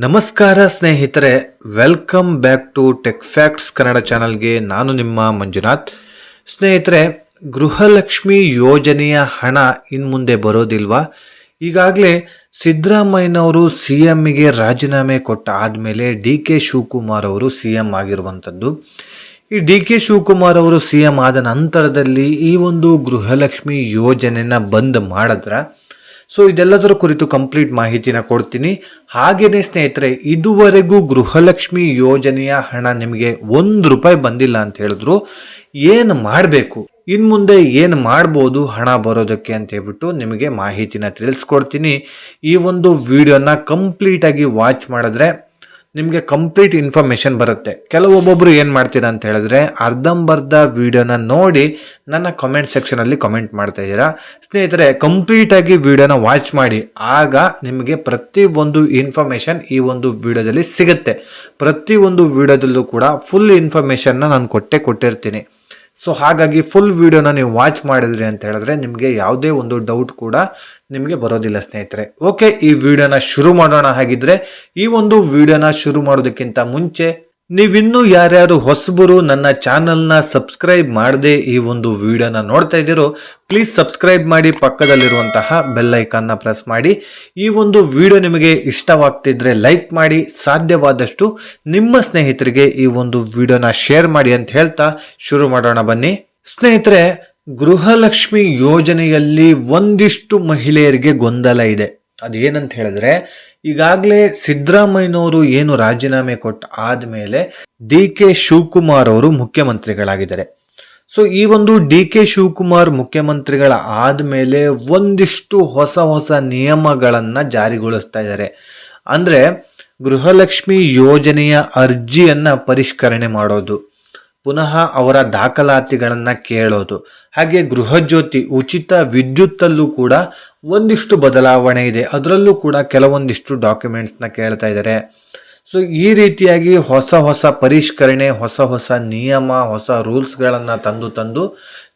ನಮಸ್ಕಾರ ಸ್ನೇಹಿತರೆ, welcome back to tech facts Kannada ಚಾನಲ್ಗೆ. ನಾನು ನಿಮ್ಮ ಮಂಜುನಾಥ್. ಸ್ನೇಹಿತರೆ, ಗೃಹಲಕ್ಷ್ಮಿ ಯೋಜನೆಯ ಹಣ ಇನ್ನು ಮುಂದೆ ಬರೋದಿಲ್ವಾ? ಈಗಾಗಲೇ ಸಿದ್ದರಾಮಯ್ಯನವರು ಸಿ ಎಮ್ಗೆ ರಾಜೀನಾಮೆ ಕೊಟ್ಟ ಆದಮೇಲೆ ಡಿ ಕೆ ಶಿವಕುಮಾರ್ ಅವರು ಸಿ ಎಂ ಆಗಿರುವಂಥದ್ದು. ಈ ಡಿ ಕೆ ಶಿವಕುಮಾರ್ ಅವರು ಸಿ ಎಂ ಆದ ನಂತರದಲ್ಲಿ ಈ ಒಂದು ಗೃಹಲಕ್ಷ್ಮಿ ಯೋಜನೆನ ಬಂದ್ ಮಾಡಿದ್ರ. ಸೊ ಇದೆಲ್ಲದರ ಕುರಿತು ಕಂಪ್ಲೀಟ್ ಮಾಹಿತಿನ ಕೊಡ್ತೀನಿ. ಹಾಗೆಯೇ ಸ್ನೇಹಿತರೆ, ಇದುವರೆಗೂ ಗೃಹಲಕ್ಷ್ಮಿ ಯೋಜನೆಯ ಹಣ ನಿಮಗೆ ₹1 ಬಂದಿಲ್ಲ ಅಂತ ಹೇಳಿದ್ರು. ಏನು ಮಾಡಬೇಕು, ಇನ್ನು ಮುಂದೆ ಏನು ಮಾಡ್ಬೋದು ಹಣ ಬರೋದಕ್ಕೆ ಅಂತ ಹೇಳ್ಬಿಟ್ಟು ನಿಮಗೆ ಮಾಹಿತಿನ ತಿಳಿಸ್ಕೊಡ್ತೀನಿ. ಈ ಒಂದು ವಿಡಿಯೋನ ಕಂಪ್ಲೀಟಾಗಿ ವಾಚ್ ಮಾಡಿದ್ರೆ ನಿಮಗೆ ಕಂಪ್ಲೀಟ್ ಇನ್ಫಾರ್ಮೇಷನ್ ಬರುತ್ತೆ. ಕೆಲವೊಬ್ಬೊಬ್ಬರು ಏನು ಮಾಡ್ತೀರಾ ಅಂತ ಹೇಳಿದ್ರೆ, ಅರ್ಧಂಬರ್ಧ ವಿಡಿಯೋನ ನೋಡಿ ನನ್ನ ಕಮೆಂಟ್ ಸೆಕ್ಷನಲ್ಲಿ ಕಮೆಂಟ್ ಮಾಡ್ತಾ ಇದ್ದೀರಾ. ಸ್ನೇಹಿತರೆ, ಕಂಪ್ಲೀಟಾಗಿ ವಿಡಿಯೋನ ವಾಚ್ ಮಾಡಿ, ಆಗ ನಿಮಗೆ ಪ್ರತಿಯೊಂದು ಇನ್ಫಾರ್ಮೇಷನ್ ಈ ಒಂದು ವಿಡಿಯೋದಲ್ಲಿ ಸಿಗುತ್ತೆ. ಪ್ರತಿಯೊಂದು ವಿಡಿಯೋದಲ್ಲೂ ಕೂಡ ಫುಲ್ ಇನ್ಫಾರ್ಮೇಷನ್ನ ನಾನು ಕೊಟ್ಟಿರ್ತೀನಿ. ಸೊ ಹಾಗಾಗಿ ಫುಲ್ ವಿಡಿಯೋನ ನೀವು ವಾಚ್ ಮಾಡಿದ್ರಿ ಅಂತ ಹೇಳಿದ್ರೆ ನಿಮಗೆ ಯಾವುದೇ ಒಂದು ಡೌಟ್ ಕೂಡ ನಿಮಗೆ ಬರೋದಿಲ್ಲ ಸ್ನೇಹಿತರೆ. ಓಕೆ, ಈ ವಿಡಿಯೋನ ಶುರು ಮಾಡೋಣ. ಹಾಗಿದ್ರೆ ಈ ಒಂದು ವಿಡಿಯೋನ ಶುರು ಮಾಡೋದಕ್ಕಿಂತ ಮುಂಚೆ ನೀವಿನ್ನೂ ಯಾರ್ಯಾರು ಹೊಸಬರು ನನ್ನ ಚಾನಲ್ನ ಸಬ್ಸ್ಕ್ರೈಬ್ ಮಾಡದೆ ಈ ಒಂದು ವಿಡಿಯೋನ ನೋಡ್ತಾ ಇದ್ದೀರೋ, ಪ್ಲೀಸ್ ಸಬ್ಸ್ಕ್ರೈಬ್ ಮಾಡಿ, ಪಕ್ಕದಲ್ಲಿರುವಂತಹ ಬೆಲ್ ಐಕಾನ್ನ ಪ್ರೆಸ್ ಮಾಡಿ. ಈ ಒಂದು ವಿಡಿಯೋ ನಿಮಗೆ ಇಷ್ಟವಾಗ್ತಿದ್ರೆ ಲೈಕ್ ಮಾಡಿ, ಸಾಧ್ಯವಾದಷ್ಟು ನಿಮ್ಮ ಸ್ನೇಹಿತರಿಗೆ ಈ ಒಂದು ವಿಡಿಯೋನ ಶೇರ್ ಮಾಡಿ ಅಂತ ಹೇಳ್ತಾ ಶುರು ಮಾಡೋಣ ಬನ್ನಿ. ಸ್ನೇಹಿತರೆ, ಗೃಹಲಕ್ಷ್ಮಿ ಯೋಜನೆಯಲ್ಲಿ ಒಂದಿಷ್ಟು ಮಹಿಳೆಯರಿಗೆ ಗೊಂದಲ ಇದೆ. ಅದೇನಂತ ಹೇಳಿದ್ರೆ, ಈಗಾಗಲೇ ಸಿದ್ದರಾಮಯ್ಯನವರು ಏನು ರಾಜೀನಾಮೆ ಕೊಟ್ಟ ಆದಮೇಲೆ ಡಿ ಕೆ ಶಿವಕುಮಾರ್ ಅವರು ಮುಖ್ಯಮಂತ್ರಿಗಳಾಗಿದ್ದಾರೆ. ಸೊ ಈ ಒಂದು ಡಿ ಕೆ ಶಿವಕುಮಾರ್ ಮುಖ್ಯಮಂತ್ರಿಗಳ ಆದಮೇಲೆ ಒಂದಿಷ್ಟು ಹೊಸ ನಿಯಮಗಳನ್ನು ಜಾರಿಗೊಳಿಸ್ತಾ ಇದ್ದಾರೆ. ಅಂದರೆ ಗೃಹಲಕ್ಷ್ಮಿ ಯೋಜನೆಯ ಅರ್ಜಿಯನ್ನು ಪರಿಷ್ಕರಣೆ ಮಾಡೋದು, ಪುನಃ ಅವರ ದಾಖಲಾತಿಗಳನ್ನು ಕೇಳೋದು, ಹಾಗೆ ಗೃಹಜ್ಯೋತಿ ಉಚಿತ ವಿದ್ಯುತ್ತಲ್ಲೂ ಕೂಡ ಒಂದಿಷ್ಟು ಬದಲಾವಣೆ ಇದೆ. ಅದರಲ್ಲೂ ಕೂಡ ಕೆಲವೊಂದಿಷ್ಟು ಡಾಕ್ಯುಮೆಂಟ್ಸ್ನ ಕೇಳ್ತಾ ಇದ್ದಾರೆ. ಸೊ ಈ ರೀತಿಯಾಗಿ ಹೊಸ ಪರಿಷ್ಕರಣೆ, ಹೊಸ ನಿಯಮ, ಹೊಸ ರೂಲ್ಸ್ಗಳನ್ನು ತಂದು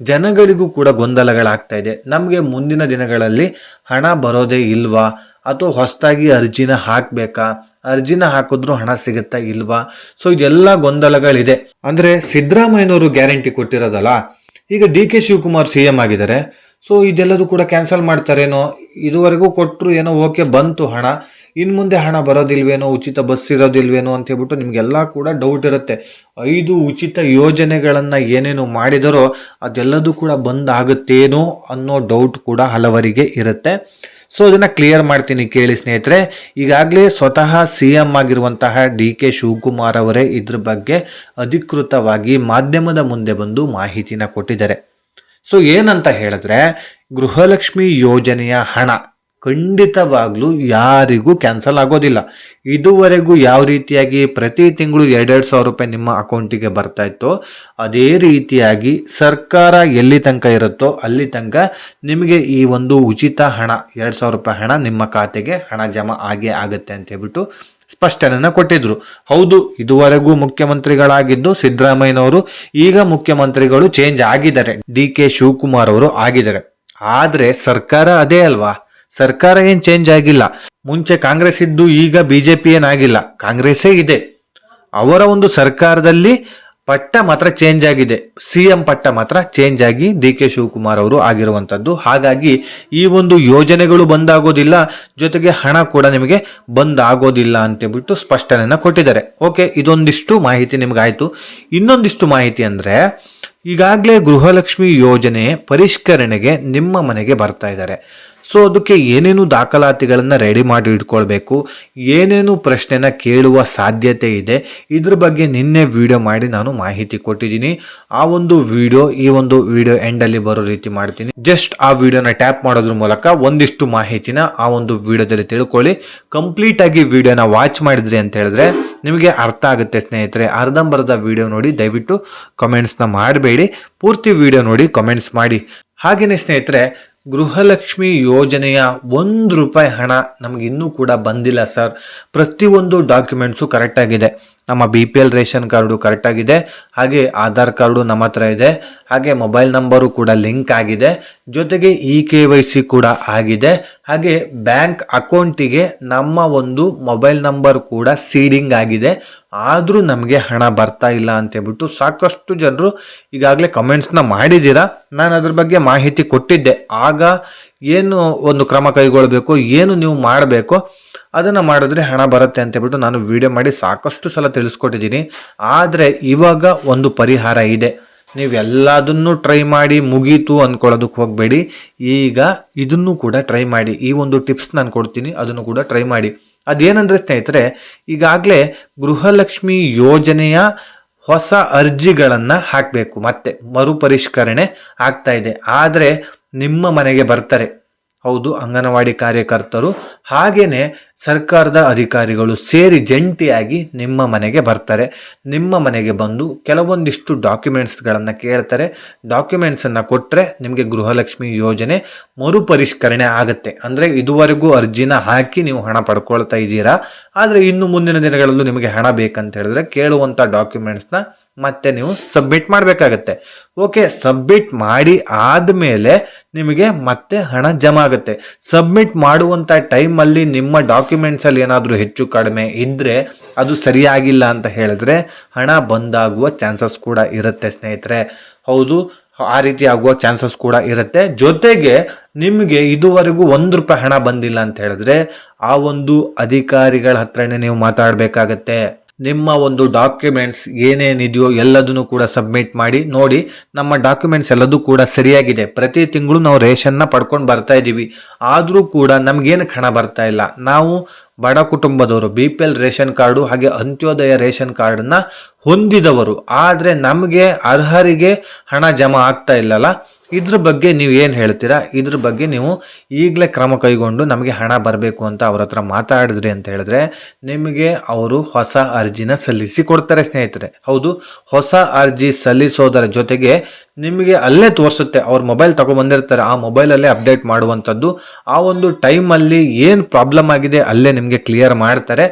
ಜನಗಳಿಗೂ ಕೂಡ ಗೊಂದಲಗಳಾಗ್ತಾ ಇದೆ. ನಮಗೆ ಮುಂದಿನ ದಿನಗಳಲ್ಲಿ ಹಣ ಬರೋದೇ ಇಲ್ವಾ, ಅಥವಾ ಹೊಸದಾಗಿ ಅರ್ಜಿನ ಹಾಕಬೇಕಾ, ಅರ್ಜಿನ ಹಾಕಿದ್ರು ಹಣ ಸಿಗುತ್ತಾ ಇಲ್ವಾ? ಸೊ ಇದೆಲ್ಲ ಗೊಂದಲಗಳಿದೆ. ಅಂದರೆ ಸಿದ್ದರಾಮಯ್ಯನವರು ಗ್ಯಾರಂಟಿ ಕೊಟ್ಟಿರೋದಲ್ಲ, ಈಗ D K Shivakumar C M ಆಗಿದ್ದಾರೆ. ಸೊ ಇದೆಲ್ಲದೂ ಕೂಡ ಕ್ಯಾನ್ಸಲ್ ಮಾಡ್ತಾರೇನೋ, ಇದುವರೆಗೂ ಕೊಟ್ಟರು ಏನೋ ಓಕೆ ಬಂತು ಹಣ, ಇನ್ನು ಮುಂದೆ ಹಣ ಬರೋದಿಲ್ವೇನೋ, ಉಚಿತ ಬಸ್ ಇರೋದಿಲ್ವೇನೋ ಅಂತ ಹೇಳ್ಬಿಟ್ಟು ನಿಮಗೆಲ್ಲ ಕೂಡ ಡೌಟ್ ಇರುತ್ತೆ. 5 ಉಚಿತ ಯೋಜನೆಗಳನ್ನು ಏನೇನು ಮಾಡಿದರೋ ಅದೆಲ್ಲದೂ ಕೂಡ ಬಂದಾಗುತ್ತೇನೋ ಅನ್ನೋ ಡೌಟ್ ಕೂಡ ಹಲವರಿಗೆ ಇರುತ್ತೆ. ಸೊ ಅದನ್ನು ಕ್ಲಿಯರ್ ಮಾಡ್ತೀನಿ, ಕೇಳಿ ಸ್ನೇಹಿತರೆ. ಈಗಾಗಲೇ ಸ್ವತಃ ಸಿ ಎಂ ಆಗಿರುವಂತಹ ಡಿ ಕೆ ಶಿವಕುಮಾರ್ ಅವರೇ ಇದ್ರ ಬಗ್ಗೆ ಅಧಿಕೃತವಾಗಿ ಮಾಧ್ಯಮದ ಮುಂದೆ ಬಂದು ಮಾಹಿತಿನ ಕೊಟ್ಟಿದ್ದಾರೆ. ಸೊ ಏನಂತ ಹೇಳಿದ್ರೆ, ಗೃಹಲಕ್ಷ್ಮಿ ಯೋಜನೆಯ ಹಣ ಖಂಡಿತವಾಗ್ಲೂ ಯಾರಿಗೂ ಕ್ಯಾನ್ಸಲ್ ಆಗೋದಿಲ್ಲ. ಇದುವರೆಗೂ ಯಾವ ರೀತಿಯಾಗಿ ಪ್ರತಿ ತಿಂಗಳು ₹2,000 ನಿಮ್ಮ ಅಕೌಂಟಿಗೆ ಬರ್ತಾ ಇತ್ತೋ, ಅದೇ ರೀತಿಯಾಗಿ ಸರ್ಕಾರ ಎಲ್ಲಿ ತನಕ ಇರುತ್ತೋ ಅಲ್ಲಿ ತನಕ ನಿಮಗೆ ಈ ಒಂದು ಉಚಿತ ಹಣ ₹2,000 ಹಣ ನಿಮ್ಮ ಖಾತೆಗೆ ಹಣ ಜಮಾ ಆಗೇ ಆಗುತ್ತೆ ಅಂತ ಹೇಳ್ಬಿಟ್ಟು ಸ್ಪಷ್ಟನೆಯನ್ನು ಕೊಟ್ಟಿದ್ರು. ಹೌದು, ಇದುವರೆಗೂ ಮುಖ್ಯಮಂತ್ರಿಗಳಾಗಿದ್ದು ಸಿದ್ದರಾಮಯ್ಯನವರು, ಈಗ ಮುಖ್ಯಮಂತ್ರಿಗಳು ಚೇಂಜ್ ಆಗಿದ್ದಾರೆ, ಡಿ ಕೆ ಶಿವಕುಮಾರ್ ಅವರು ಆಗಿದ್ದಾರೆ. ಆದರೆ ಸರ್ಕಾರ ಅದೇ ಅಲ್ವಾ, ಸರ್ಕಾರ ಏನು ಚೇಂಜ್ ಆಗಿಲ್ಲ. ಮುಂಚೆ ಕಾಂಗ್ರೆಸ್ ಇದ್ದು ಈಗ ಬಿಜೆಪಿ ಏನಾಗಿಲ್ಲ, ಕಾಂಗ್ರೆಸ್ಸೇ ಇದೆ. ಅವರ ಒಂದು ಸರ್ಕಾರದಲ್ಲಿ ಪಟ್ಟ ಮಾತ್ರ ಚೇಂಜ್ ಆಗಿದೆ, ಸಿ ಎಂ ಪಟ್ಟ ಮಾತ್ರ ಚೇಂಜ್ ಆಗಿ ಡಿ ಕೆ ಶಿವಕುಮಾರ್ ಅವರು ಆಗಿರುವಂಥದ್ದು. ಹಾಗಾಗಿ ಈ ಒಂದು ಯೋಜನೆಗಳು ಬಂದಾಗೋದಿಲ್ಲ, ಜೊತೆಗೆ ಹಣ ಕೂಡ ನಿಮಗೆ ಬಂದಾಗೋದಿಲ್ಲ ಅಂತೇಳ್ಬಿಟ್ಟು ಸ್ಪಷ್ಟನೆಯನ್ನು ಕೊಟ್ಟಿದ್ದಾರೆ. ಓಕೆ, ಇದೊಂದಿಷ್ಟು ಮಾಹಿತಿ ನಿಮಗಾಯಿತು. ಇನ್ನೊಂದಿಷ್ಟು ಮಾಹಿತಿ ಅಂದರೆ, ಈಗಾಗಲೇ ಗೃಹಲಕ್ಷ್ಮಿ ಯೋಜನೆ ಪರಿಷ್ಕರಣೆಗೆ ನಿಮ್ಮ ಮನೆಗೆ ಬರ್ತಾ ಇದ್ದಾರೆ. ಸೊ ಅದಕ್ಕೆ ಏನೇನು ದಾಖಲಾತಿಗಳನ್ನು ರೆಡಿ ಮಾಡಿ ಇಟ್ಕೊಳ್ಬೇಕು, ಏನೇನು ಪ್ರಶ್ನೆನ ಕೇಳುವ ಸಾಧ್ಯತೆ ಇದೆ, ಇದ್ರ ಬಗ್ಗೆ ನಿನ್ನೆ ವಿಡಿಯೋ ಮಾಡಿ ನಾನು ಮಾಹಿತಿ ಕೊಟ್ಟಿದ್ದೀನಿ. ಆ ಒಂದು ವಿಡಿಯೋ ಈ ಒಂದು ವಿಡಿಯೋ ಎಂಡಲ್ಲಿ ಬರೋ ರೀತಿ ಮಾಡ್ತೀನಿ. ಜಸ್ಟ್ ಆ ವಿಡಿಯೋನ ಟ್ಯಾಪ್ ಮಾಡೋದ್ರ ಮೂಲಕ ಒಂದಿಷ್ಟು ಮಾಹಿತಿನ ಆ ಒಂದು ವಿಡಿಯೋದಲ್ಲಿ ತಿಳ್ಕೊಳ್ಳಿ. ಕಂಪ್ಲೀಟ್ ಆಗಿ ವಿಡಿಯೋನ ವಾಚ್ ಮಾಡಿದ್ರಿ ಅಂತ ಹೇಳಿದ್ರೆ ನಿಮಗೆ ಅರ್ಥ ಆಗುತ್ತೆ ಸ್ನೇಹಿತರೆ. ಅರ್ಧಂಬರ್ಧ ವಿಡಿಯೋ ನೋಡಿ ದಯವಿಟ್ಟು ಕಮೆಂಟ್ಸ್ನ ಮಾಡಬೇಡಿ, ಪೂರ್ತಿ ವಿಡಿಯೋ ನೋಡಿ ಕಮೆಂಟ್ಸ್ ಮಾಡಿ. ಹಾಗೆಯೇ ಸ್ನೇಹಿತರೆ, ಗೃಹಲಕ್ಷ್ಮಿ ಯೋಜನೆಯ ₹1 ಹಣ ನಮಗೆ ಇನ್ನೂ ಕೂಡ ಬಂದಿಲ್ಲ ಸರ್, ಪ್ರತಿಯೊಂದು ಡಾಕ್ಯುಮೆಂಟ್ಸು ಕರೆಕ್ಟಾಗಿದೆ, ನಮ್ಮ BPL ರೇಷನ್ ಕಾರ್ಡು ಕರೆಕ್ಟಾಗಿದೆ, ಹಾಗೆ ಆಧಾರ್ ಕಾರ್ಡು ನಮ್ಮ ಹತ್ರ ಇದೆ, ಹಾಗೆ ಮೊಬೈಲ್ ನಂಬರು ಕೂಡ ಲಿಂಕ್ ಆಗಿದೆ, ಜೊತೆಗೆ KYC ಕೂಡ ಆಗಿದೆ, ಹಾಗೆ ಬ್ಯಾಂಕ್ ಅಕೌಂಟಿಗೆ ನಮ್ಮ ಒಂದು ಮೊಬೈಲ್ ನಂಬರ್ ಕೂಡ ಸೀಡಿಂಗ್ ಆಗಿದೆ. ಆದರೂ ನಮಗೆ ಹಣ ಬರ್ತಾ ಇಲ್ಲ ಅಂತೇಳ್ಬಿಟ್ಟು ಸಾಕಷ್ಟು ಜನರು ಈಗಾಗಲೇ ಕಮೆಂಟ್ಸ್ನ ಮಾಡಿದ್ದೀರಾ. ನಾನು ಅದ್ರ ಬಗ್ಗೆ ಮಾಹಿತಿ ಕೊಟ್ಟಿದ್ದೆ. ಆಗ ಏನು ಒಂದು ಕ್ರಮ ಕೈಗೊಳ್ಳಬೇಕು, ಏನು ನೀವು ಮಾಡಬೇಕು, ಅದನ್ನು ಮಾಡಿದ್ರೆ ಹಣ ಬರುತ್ತೆ ಅಂತೇಳ್ಬಿಟ್ಟು ನಾನು ವಿಡಿಯೋ ಮಾಡಿ ಸಾಕಷ್ಟು ಸಲ ತಿಳಿಸ್ಕೊಟ್ಟಿದ್ದೀನಿ. ಆದರೆ ಇವಾಗ ಒಂದು ಪರಿಹಾರ ಇದೆ. ನೀವೆಲ್ಲದನ್ನು ಟ್ರೈ ಮಾಡಿ ಮುಗೀತು ಅಂದ್ಕೊಳ್ಳೋದಕ್ಕೆ ಹೋಗಬೇಡಿ. ಈಗ ಇದನ್ನು ಕೂಡ ಟ್ರೈ ಮಾಡಿ. ಈ ಒಂದು ಟಿಪ್ಸ್ ನಾನು ಕೊಡ್ತೀನಿ, ಅದನ್ನು ಕೂಡ ಟ್ರೈ ಮಾಡಿ. ಅದೇನಂದರೆ ಸ್ನೇಹಿತರೆ, ಈಗಾಗಲೇ ಗೃಹಲಕ್ಷ್ಮಿ ಯೋಜನೆಯ ಹೊಸ ಅರ್ಜಿಗಳನ್ನು ಹಾಕಬೇಕು, ಮತ್ತೆ ಮರುಪರಿಷ್ಕರಣೆ ಆಗ್ತಾ ಇದೆ. ಆದರೆ ನಿಮ್ಮ ಮನೆಗೆ ಬರ್ತಾರೆ, ಹೌದು, ಅಂಗನವಾಡಿ ಕಾರ್ಯಕರ್ತರು ಹಾಗೇನೆ ಸರ್ಕಾರದ ಅಧಿಕಾರಿಗಳು ಸೇರಿ ಜಂಟಿಯಾಗಿ ನಿಮ್ಮ ಮನೆಗೆ ಬರ್ತಾರೆ. ನಿಮ್ಮ ಮನೆಗೆ ಬಂದು ಕೆಲವೊಂದಿಷ್ಟು ಡಾಕ್ಯುಮೆಂಟ್ಸ್ಗಳನ್ನು ಕೇಳ್ತಾರೆ. ಡಾಕ್ಯುಮೆಂಟ್ಸನ್ನು ಕೊಟ್ಟರೆ ನಿಮಗೆ ಗೃಹಲಕ್ಷ್ಮಿ ಯೋಜನೆ ಮರುಪರಿಷ್ಕರಣೆ ಆಗುತ್ತೆ. ಅಂದರೆ ಇದುವರೆಗೂ ಅರ್ಜಿನ ಹಾಕಿ ನೀವು ಹಣ ಪಡ್ಕೊಳ್ತಾ ಇದ್ದೀರಾ, ಆದರೆ ಇನ್ನು ಮುಂದಿನ ದಿನಗಳಲ್ಲೂ ನಿಮಗೆ ಹಣ ಬೇಕಂತ ಹೇಳಿದ್ರೆ ಕೇಳುವಂಥ ಡಾಕ್ಯುಮೆಂಟ್ಸ್ನ ಮತ್ತೆ ನೀವು ಸಬ್ಮಿಟ್ ಮಾಡಬೇಕಾಗತ್ತೆ. ಓಕೆ, ಸಬ್ಮಿಟ್ ಮಾಡಿ ಆದಮೇಲೆ ನಿಮಗೆ ಮತ್ತೆ ಹಣ ಜಮಾ ಆಗುತ್ತೆ. ಸಬ್ಮಿಟ್ ಮಾಡುವಂಥ ಟೈಮಲ್ಲಿ ನಿಮ್ಮ ಡಾಕ್ಯುಮೆಂಟ್ಸಲ್ಲಿ ಏನಾದರೂ ಹೆಚ್ಚು ಕಡಿಮೆ ಇದ್ದರೆ, ಅದು ಸರಿಯಾಗಿಲ್ಲ ಅಂತ ಹೇಳಿದ್ರೆ ಹಣ ಬಂದಾಗುವ ಚಾನ್ಸಸ್ ಕೂಡ ಇರುತ್ತೆ ಸ್ನೇಹಿತರೆ. ಹೌದು, ಆ ರೀತಿ ಆಗುವ ಚಾನ್ಸಸ್ ಕೂಡ ಇರುತ್ತೆ. ಜೊತೆಗೆ ನಿಮಗೆ ಇದುವರೆಗೂ ₹1 ಹಣ ಬಂದಿಲ್ಲ ಅಂತ ಹೇಳಿದ್ರೆ ಆ ಒಂದು ಅಧಿಕಾರಿಗಳ ಹತ್ರನೇ ನೀವು ಮಾತಾಡಬೇಕಾಗತ್ತೆ. ನಿಮ್ಮ ಒಂದು ಡಾಕ್ಯುಮೆಂಟ್ಸ್ ಏನೇನಿದೆಯೋ ಎಲ್ಲದನ್ನು ಕೂಡ ಸಬ್ಮಿಟ್ ಮಾಡಿ. ನೋಡಿ, ನಮ್ಮ ಡಾಕ್ಯುಮೆಂಟ್ಸ್ ಎಲ್ಲದೂ ಕೂಡ ಸರಿಯಾಗಿದೆ. ಪ್ರತಿ ತಿಂಗಳು ನಾವು ರೇಷನ್ನ ಪಡ್ಕೊಂಡು ಬರ್ತಾ ಇದ್ದೀವಿ, ಆದರೂ ಕೂಡ ನಮಗೇನಕ್ಕೆ ಹಣ ಬರ್ತಾ ಇಲ್ಲ. ನಾವು ಬಡ ಕುಟುಂಬದವರು, BPL ರೇಷನ್ ಕಾರ್ಡು ಹಾಗೆ ಅಂತ್ಯೋದಯ ರೇಷನ್ ಕಾರ್ಡನ್ನ ಹೊಂದಿದವರು, ಆದರೆ ನಮಗೆ ಅರ್ಹರಿಗೆ ಹಣ ಜಮಾ ಆಗ್ತಾ ಇಲ್ಲಲ್ಲ. ಇದ್ರ ಬಗ್ಗೆ ನೀವು ಏನು ಹೇಳ್ತೀರಾ? ಇದ್ರ ಬಗ್ಗೆ ನೀವು ಈಗಲೇ ಕ್ರಮ ಕೈಗೊಂಡು ನಮಗೆ ಹಣ ಬರಬೇಕು ಅಂತ ಅವ್ರ ಹತ್ರ ಮಾತಾಡಿದ್ರಿ ಅಂತ ಹೇಳಿದ್ರೆ ನಿಮಗೆ ಅವರು ಹೊಸ ಅರ್ಜಿನ ಸಲ್ಲಿಸಿ ಕೊಡ್ತಾರೆ ಸ್ನೇಹಿತರೆ. ಹೌದು, ಹೊಸ ಅರ್ಜಿ ಸಲ್ಲಿಸೋದರ ಜೊತೆಗೆ ನಿಮಗೆ ಅಲ್ಲೇ ತೋರಿಸುತ್ತೆ. ಅವ್ರ ಮೊಬೈಲ್ ತಗೊಂಡ್ಬಂದಿರ್ತಾರೆ, ಆ ಮೊಬೈಲಲ್ಲೇ ಅಪ್ಡೇಟ್ ಮಾಡುವಂಥದ್ದು. ಆ ಒಂದು ಟೈಮಲ್ಲಿ ಏನು ಪ್ರಾಬ್ಲಮ್ ಆಗಿದೆ ಅಲ್ಲೇ ನಿಮಗೆ ಕ್ಲಿಯರ್ ಮಾಡ್ತಾರೆ.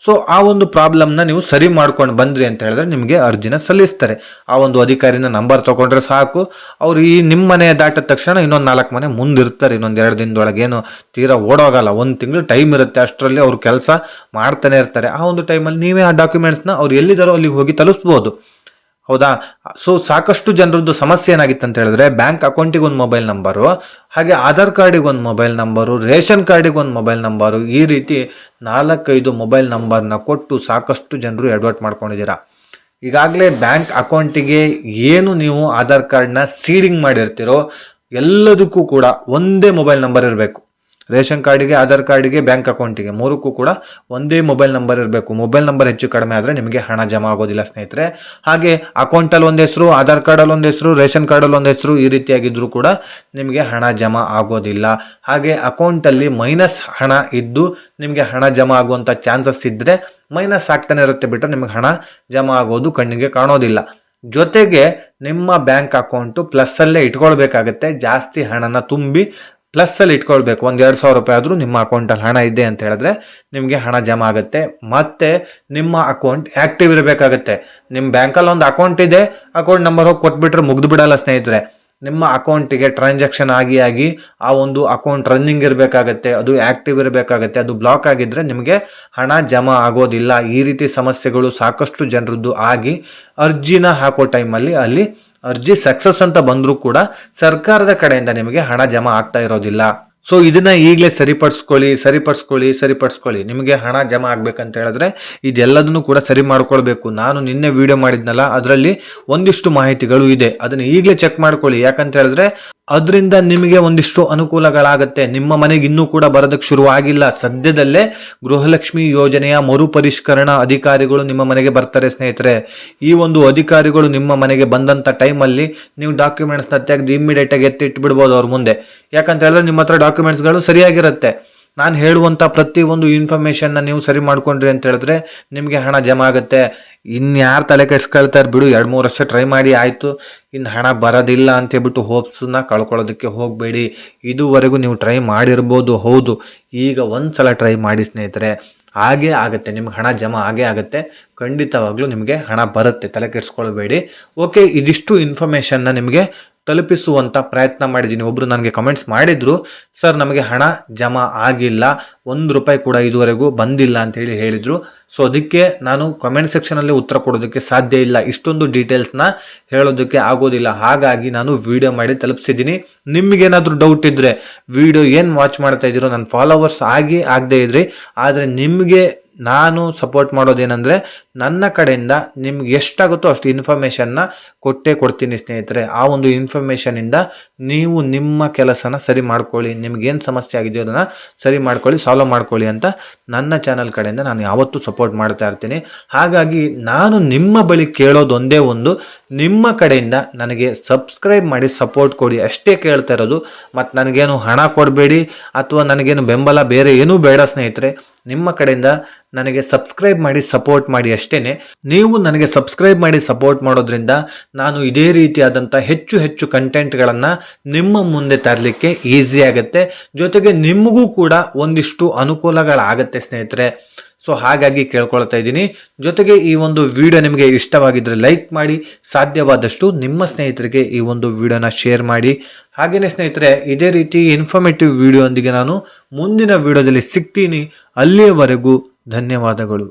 ಸೊ ಆ ಒಂದು ಪ್ರಾಬ್ಲಮ್ನ ನೀವು ಸರಿ ಮಾಡ್ಕೊಂಡು ಬಂದ್ರಿ ಅಂತ ಹೇಳಿದ್ರೆ ನಿಮಗೆ ಅರ್ಜಿನ ಸಲ್ಲಿಸ್ತಾರೆ. ಆ ಒಂದು ಅಧಿಕಾರಿನ ನಂಬರ್ ತೊಗೊಂಡ್ರೆ ಸಾಕು. ಅವ್ರು ಈ ನಿಮ್ಮ ಮನೆ ದಾಟಿದ ತಕ್ಷಣ ಇನ್ನೊಂದು 4 ಮನೆ ಮುಂದಿರ್ತಾರೆ. ಇನ್ನೊಂದು 2 ದಿನದೊಳಗೆ ಏನು ತೀರಾ ಓಡೋಗಲ್ಲ, 1 ತಿಂಗಳು ಟೈಮ್ ಇರುತ್ತೆ. ಅಷ್ಟರಲ್ಲಿ ಅವ್ರು ಕೆಲಸ ಮಾಡ್ತಾನೆ ಇರ್ತಾರೆ. ಆ ಒಂದು ಟೈಮಲ್ಲಿ ನೀವೇ ಆ ಡಾಕ್ಯುಮೆಂಟ್ಸ್ನ ಅವ್ರು ಎಲ್ಲಿದ್ದಾರೋ ಅಲ್ಲಿಗೆ ಹೋಗಿ ತಲುಪಿಸ್ಬೋದು. ಹೌದಾ? ಸೊ ಸಾಕಷ್ಟು ಜನರದ್ದು ಸಮಸ್ಯೆ ಏನಾಗಿತ್ತು ಅಂತ ಹೇಳಿದ್ರೆ, ಬ್ಯಾಂಕ್ ಅಕೌಂಟಿಗೆ ಒಂದು ಮೊಬೈಲ್ ನಂಬರು, ಹಾಗೆ ಆಧಾರ್ ಕಾರ್ಡಿಗೆ ಒಂದು ಮೊಬೈಲ್ ನಂಬರು, ರೇಷನ್ ಕಾರ್ಡಿಗೆ ಒಂದು ಮೊಬೈಲ್ ನಂಬರು, ಈ ರೀತಿ 4-5 ಮೊಬೈಲ್ ನಂಬರ್ನ ಕೊಟ್ಟು ಸಾಕಷ್ಟು ಜನರು ಎಡವಟ್ ಮಾಡ್ಕೊಂಡಿದ್ದೀರಾ. ಈಗಾಗಲೇ ಬ್ಯಾಂಕ್ ಅಕೌಂಟಿಗೆ ಏನು ನೀವು ಆಧಾರ್ ಕಾರ್ಡ್ನ ಸೀಡಿಂಗ್ ಮಾಡಿರ್ತೀರೋ ಎಲ್ಲದಕ್ಕೂ ಕೂಡ ಒಂದೇ ಮೊಬೈಲ್ ನಂಬರ್ ಇರಬೇಕು. ರೇಷನ್ ಕಾರ್ಡಿಗೆ, ಆಧಾರ್ ಕಾರ್ಡಿಗೆ, ಬ್ಯಾಂಕ್ ಅಕೌಂಟಿಗೆ 3ಕ್ಕೂ ಕೂಡ ಒಂದೇ ಮೊಬೈಲ್ ನಂಬರ್ ಇರಬೇಕು. ಮೊಬೈಲ್ ನಂಬರ್ ಹೆಚ್ಚು ಕಡಿಮೆ ಆದರೆ ನಿಮಗೆ ಹಣ ಜಮಾ ಆಗೋದಿಲ್ಲ ಸ್ನೇಹಿತರೆ. ಹಾಗೆ ಅಕೌಂಟಲ್ಲಿ ಒಂದು ಹೆಸರು, ಆಧಾರ್ ಕಾರ್ಡಲ್ಲಿ ಒಂದು ಹೆಸರು, ರೇಷನ್ ಕಾರ್ಡಲ್ಲಿ ಒಂದು ಹೆಸರು, ಈ ರೀತಿಯಾಗಿದ್ದರೂ ಕೂಡ ನಿಮಗೆ ಹಣ ಜಮಾ ಆಗೋದಿಲ್ಲ. ಹಾಗೆ ಅಕೌಂಟಲ್ಲಿ ಮೈನಸ್ ಹಣ ಇದ್ದು ನಿಮಗೆ ಹಣ ಜಮಾ ಆಗುವಂಥ ಚಾನ್ಸಸ್ ಇದ್ದರೆ ಮೈನಸ್ ಆಗ್ತಾನೆ ಇರುತ್ತೆ, ಬಿಟ್ಟರೆ ನಿಮಗೆ ಹಣ ಜಮಾ ಆಗೋದು ಕಣ್ಣಿಗೆ ಕಾಣೋದಿಲ್ಲ. ಜೊತೆಗೆ ನಿಮ್ಮ ಬ್ಯಾಂಕ್ ಅಕೌಂಟು ಪ್ಲಸ್ಸಲ್ಲೇ ಇಟ್ಕೊಳ್ಬೇಕಾಗತ್ತೆ. ಜಾಸ್ತಿ ಹಣನ ತುಂಬಿ ಪ್ಲಸ್ಸಲ್ಲಿ ಇಟ್ಕೊಳ್ಬೇಕು. ಒಂದು 2,000 ರೂಪಾಯಿ ಆದರೂ ನಿಮ್ಮ ಅಕೌಂಟಲ್ಲಿ ಹಣ ಇದೆ ಅಂತ ಹೇಳಿದ್ರೆ ನಿಮಗೆ ಹಣ ಜಮಾ ಆಗುತ್ತೆ. ಮತ್ತು ನಿಮ್ಮ ಅಕೌಂಟ್ ಆ್ಯಕ್ಟಿವ್ ಇರಬೇಕಾಗತ್ತೆ. ನಿಮ್ಮ ಬ್ಯಾಂಕಲ್ಲಿ ಒಂದು ಅಕೌಂಟ್ ಇದೆ, ಅಕೌಂಟ್ ನಂಬರ್ ಹೋಗಿ ಕೊಟ್ಬಿಟ್ರೆ ಮುಗ್ದು ಬಿಡಲ್ಲ ಸ್ನೇಹಿತರೆ. ನಿಮ್ಮ ಅಕೌಂಟಿಗೆ ಟ್ರಾನ್ಸಾಕ್ಷನ್ ಆಗಿ ಆ ಒಂದು ಅಕೌಂಟ್ ರನ್ನಿಂಗ್ ಇರಬೇಕಾಗತ್ತೆ, ಅದು ಆ್ಯಕ್ಟಿವ್ ಇರಬೇಕಾಗತ್ತೆ. ಅದು ಬ್ಲಾಕ್ ಆಗಿದ್ದರೆ ನಿಮಗೆ ಹಣ ಜಮಾ ಆಗೋದಿಲ್ಲ. ಈ ರೀತಿ ಸಮಸ್ಯೆಗಳು ಸಾಕಷ್ಟು ಜನರದ್ದು ಆಗಿ ಅರ್ಜಿನ ಹಾಕೋ ಟೈಮಲ್ಲಿ ಅಲ್ಲಿ ಅರ್ಜಿ ಸಕ್ಸಸ್ ಅಂತ ಬಂದರೂ ಕೂಡ ಸರ್ಕಾರದ ಕಡೆಯಿಂದ ನಿಮಗೆ ಹಣ ಜಮಾ ಆಗ್ತಾ ಇರೋದಿಲ್ಲ. ಸೊ ಇದನ್ನ ಈಗಲೇ ಸರಿಪಡಿಸ್ಕೊಳ್ಳಿ. ನಿಮಗೆ ಹಣ ಜಮಾ ಆಗ್ಬೇಕಂತ ಹೇಳಿದ್ರೆ ಇದೆಲ್ಲದನ್ನು ಕೂಡ ಸರಿ ಮಾಡ್ಕೊಳ್ಬೇಕು. ನಾನು ನಿನ್ನೆ ವಿಡಿಯೋ ಮಾಡಿದ್ನಲ್ಲ, ಅದರಲ್ಲಿ ಒಂದಿಷ್ಟು ಮಾಹಿತಿಗಳು ಇದೆ, ಅದನ್ನು ಈಗಲೇ ಚೆಕ್ ಮಾಡ್ಕೊಳ್ಳಿ. ಯಾಕಂತ ಹೇಳಿದ್ರೆ ಅದರಿಂದ ನಿಮಗೆ ಒಂದಿಷ್ಟು ಅನುಕೂಲಗಳಾಗುತ್ತೆ. ನಿಮ್ಮ ಮನೆಗೆ ಇನ್ನೂ ಕೂಡ ಬರೋದಕ್ಕೆ ಶುರುವಾಗಿಲ್ಲ, ಸದ್ಯದಲ್ಲೇ ಗೃಹಲಕ್ಷ್ಮಿ ಯೋಜನೆಯ ಮರುಪರಿಷ್ಕರಣಾ ಅಧಿಕಾರಿಗಳು ನಿಮ್ಮ ಮನೆಗೆ ಬರ್ತಾರೆ ಸ್ನೇಹಿತರೆ. ಈ ಒಂದು ಅಧಿಕಾರಿಗಳು ನಿಮ್ಮ ಮನೆಗೆ ಬಂದಂಥ ಟೈಮಲ್ಲಿ ನೀವು ಡಾಕ್ಯುಮೆಂಟ್ಸ್ನ ತೆಗೆದು ಇಮ್ಮಿಡಿಯೇಟಾಗಿ ಎತ್ತಿಟ್ಟು ಬಿಡ್ಬೋದು ಅವ್ರ ಮುಂದೆ. ಯಾಕಂತ ಹೇಳಿದ್ರೆ ನಿಮ್ಮ ಹತ್ರ ಡಾಕ್ಯುಮೆಂಟ್ಸ್ಗಳು ಸರಿಯಾಗಿರುತ್ತೆ. ನಾನು ಹೇಳುವಂಥ ಪ್ರತಿಯೊಂದು ಇನ್ಫಾರ್ಮೇಷನ್ನ ನೀವು ಸರಿ ಮಾಡ್ಕೊಂಡ್ರಿ ಅಂತ ಹೇಳಿದ್ರೆ ನಿಮಗೆ ಹಣ ಜಮಾ ಆಗುತ್ತೆ. ಇನ್ಯಾರು ತಲೆ ಕೆಡ್ಸ್ಕೊಳ್ತಾರೆ ಬಿಡು, 2-3 ವರ್ಷ ಟ್ರೈ ಮಾಡಿ ಆಯಿತು, ಇನ್ನು ಹಣ ಬರೋದಿಲ್ಲ ಅಂತ ಹೇಳ್ಬಿಟ್ಟು ಹೋಪ್ಸನ್ನ ಕಳ್ಕೊಳ್ಳೋದಕ್ಕೆ ಹೋಗಬೇಡಿ. ಇದುವರೆಗೂ ನೀವು ಟ್ರೈ ಮಾಡಿರ್ಬೋದು, ಹೌದು. ಈಗ ಒಂದು ಸಲ ಟ್ರೈ ಮಾಡಿ ಸ್ನೇಹಿತರೆ, ಹಾಗೇ ಆಗುತ್ತೆ, ನಿಮ್ಗೆ ಹಣ ಜಮಾ ಆಗೇ ಆಗುತ್ತೆ. ಖಂಡಿತವಾಗ್ಲೂ ನಿಮಗೆ ಹಣ ಬರುತ್ತೆ, ತಲೆ ಕೆಡಿಸ್ಕೊಳ್ಬೇಡಿ. ಓಕೆ, ಇದಿಷ್ಟು ಇನ್ಫಾರ್ಮೇಷನ್ನ ನಿಮಗೆ ತಲುಪಿಸುವಂಥ ಪ್ರಯತ್ನ ಮಾಡಿದ್ದೀನಿ. ಒಬ್ಬರು ನನಗೆ ಕಮೆಂಟ್ಸ್ ಮಾಡಿದರು, ಸರ್ ನಮಗೆ ಹಣ ಜಮಾ ಆಗಿಲ್ಲ, ₹1 ಕೂಡ ಇದುವರೆಗೂ ಬಂದಿಲ್ಲ ಅಂತೇಳಿ ಹೇಳಿದರು. ಸೊ ಅದಕ್ಕೆ ನಾನು ಕಮೆಂಟ್ ಸೆಕ್ಷನಲ್ಲಿ ಉತ್ತರ ಕೊಡೋದಕ್ಕೆ ಸಾಧ್ಯ ಇಲ್ಲ, ಇಷ್ಟೊಂದು ಡೀಟೇಲ್ಸ್ನ ಹೇಳೋದಕ್ಕೆ ಆಗೋದಿಲ್ಲ. ಹಾಗಾಗಿ ನಾನು ವಿಡಿಯೋ ಮಾಡಿ ತಲುಪಿಸಿದ್ದೀನಿ. ನಿಮಗೇನಾದರೂ ಡೌಟ್ ಇದ್ದರೆ ವಿಡಿಯೋ ಏನು ವಾಚ್ ಮಾಡ್ತಾ ಇದ್ದೀರೋ ನನ್ನ ಫಾಲೋವರ್ಸ್ ಆಗದೇ ಇದ್ರಿ, ಆದರೆ ನಿಮಗೆ ನಾನು ಸಪೋರ್ಟ್ ಮಾಡೋದೇನೆಂದರೆ ನನ್ನ ಕಡೆಯಿಂದ ನಿಮ್ಗೆ ಎಷ್ಟಾಗುತ್ತೋ ಅಷ್ಟು ಇನ್ಫಾರ್ಮೇಷನ್ನ ಕೊಡ್ತೀನಿ ಸ್ನೇಹಿತರೆ. ಆ ಒಂದು ಇನ್ಫಾರ್ಮೇಷನಿಂದ ನೀವು ನಿಮ್ಮ ಕೆಲಸನ ಸರಿ ಮಾಡ್ಕೊಳ್ಳಿ, ನಿಮ್ಗೇನು ಸಮಸ್ಯೆ ಆಗಿದೆಯೋ ಅದನ್ನು ಸರಿ ಮಾಡ್ಕೊಳ್ಳಿ, ಸಾಲ್ವ್ ಮಾಡ್ಕೊಳ್ಳಿ ಅಂತ ನನ್ನ ಚಾನಲ್ ಕಡೆಯಿಂದ ನಾನು ಯಾವತ್ತೂ ಸಪೋರ್ಟ್ ಮಾಡ್ತಾ ಇರ್ತೀನಿ. ಹಾಗಾಗಿ ನಾನು ನಿಮ್ಮ ಬಳಿ ಕೇಳೋದೊಂದೇ ಒಂದು, ನಿಮ್ಮ ಕಡೆಯಿಂದ ನನಗೆ ಸಬ್ಸ್ಕ್ರೈಬ್ ಮಾಡಿ ಸಪೋರ್ಟ್ ಕೊಡಿ ಅಷ್ಟೇ ಕೇಳ್ತಾ ಇರೋದು. ಮತ್ತು ನನಗೇನು ಹಣ ಕೊಡಬೇಡಿ ಅಥವಾ ನನಗೇನು ಬೆಂಬಲ ಬೇರೆ ಏನೂ ಬೇಡ ಸ್ನೇಹಿತರೆ. ನಿಮ್ಮ ಕಡೆಯಿಂದ ನನಗೆ ಸಬ್ಸ್ಕ್ರೈಬ್ ಮಾಡಿ ಸಪೋರ್ಟ್ ಮಾಡಿ ಅಷ್ಟೇ. ನೀವು ನನಗೆ ಸಬ್ಸ್ಕ್ರೈಬ್ ಮಾಡಿ ಸಪೋರ್ಟ್ ಮಾಡೋದ್ರಿಂದ ನಾನು ಇದೇ ರೀತಿಯಾದಂಥ ಹೆಚ್ಚು ಕಂಟೆಂಟ್ಗಳನ್ನು ನಿಮ್ಮ ಮುಂದೆ ತರಲಿಕ್ಕೆ ಈಸಿ ಆಗುತ್ತೆ, ಜೊತೆಗೆ ನಿಮಗೂ ಕೂಡ ಒಂದಿಷ್ಟು ಅನುಕೂಲಗಳಾಗತ್ತೆ ಸ್ನೇಹಿತರೆ. ಸೊ ಹಾಗಾಗಿ ಕೇಳ್ಕೊಳ್ತಾ ಇದ್ದೀನಿ. ಜೊತೆಗೆ ಈ ಒಂದು ವಿಡಿಯೋ ನಿಮಗೆ ಇಷ್ಟವಾಗಿದ್ದರೆ ಲೈಕ್ ಮಾಡಿ, ಸಾಧ್ಯವಾದಷ್ಟು ನಿಮ್ಮ ಸ್ನೇಹಿತರಿಗೆ ಈ ಒಂದು ವಿಡಿಯೋನ ಶೇರ್ ಮಾಡಿ. ಹಾಗೆಯೇ ಸ್ನೇಹಿತರೆ, ಇದೇ ರೀತಿ ಇನ್ಫಾರ್ಮೇಟಿವ್ ವಿಡಿಯೋ ಒಂದಿಗೆ ನಾನು ಮುಂದಿನ ವಿಡಿಯೋದಲ್ಲಿ ಸಿಗ್ತೀನಿ. ಅಲ್ಲಿಯವರೆಗೂ ಧನ್ಯವಾದಗಳು.